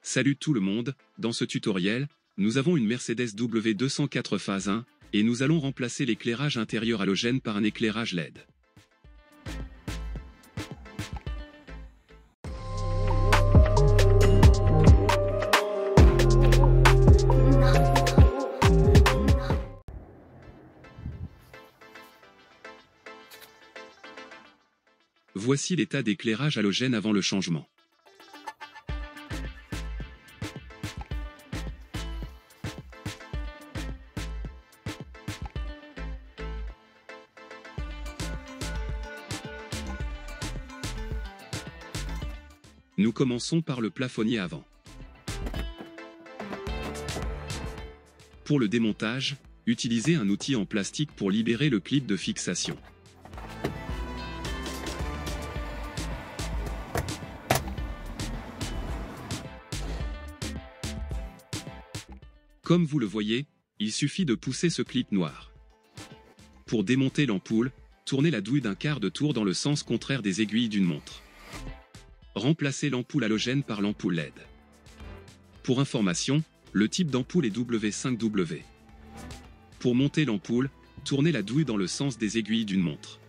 Salut tout le monde, dans ce tutoriel, nous avons une Mercedes W204 phase 1, et nous allons remplacer l'éclairage intérieur halogène par un éclairage LED. Voici l'état d'éclairage halogène avant le changement. Nous commençons par le plafonnier avant. Pour le démontage, utilisez un outil en plastique pour libérer le clip de fixation. Comme vous le voyez, il suffit de pousser ce clip noir. Pour démonter l'ampoule, tournez la douille d'un quart de tour dans le sens contraire des aiguilles d'une montre. Remplacez l'ampoule halogène par l'ampoule LED. Pour information, le type d'ampoule est W5W. Pour monter l'ampoule, tournez la douille dans le sens des aiguilles d'une montre.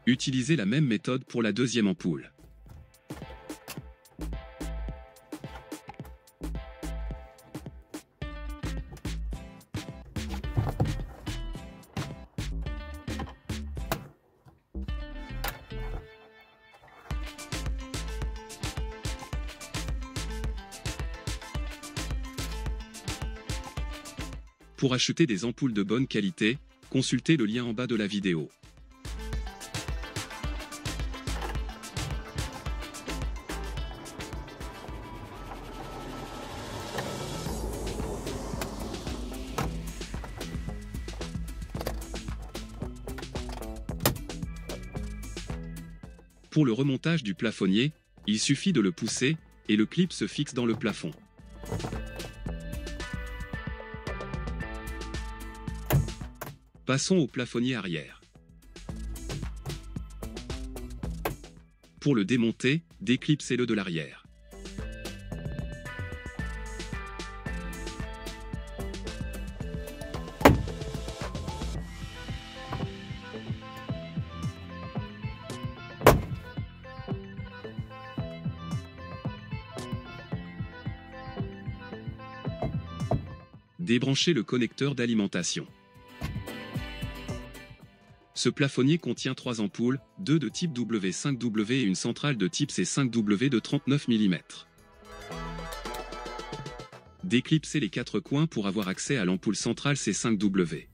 Utilisez la même méthode pour la deuxième ampoule. Pour acheter des ampoules de bonne qualité, consultez le lien en bas de la vidéo. Pour le remontage du plafonnier, il suffit de le pousser, et le clip se fixe dans le plafond. Passons au plafonnier arrière. Pour le démonter, déclipsez-le de l'arrière. Débranchez le connecteur d'alimentation. Ce plafonnier contient 3 ampoules, 2 de type W5W et une centrale de type C5W de 39 mm. Déclipsez les 4 coins pour avoir accès à l'ampoule centrale C5W.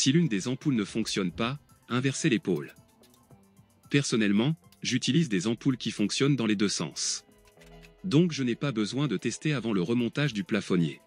Si l'une des ampoules ne fonctionne pas, inversez les pôles. Personnellement, j'utilise des ampoules qui fonctionnent dans les deux sens. Donc je n'ai pas besoin de tester avant le remontage du plafonnier.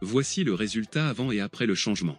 Voici le résultat avant et après le changement.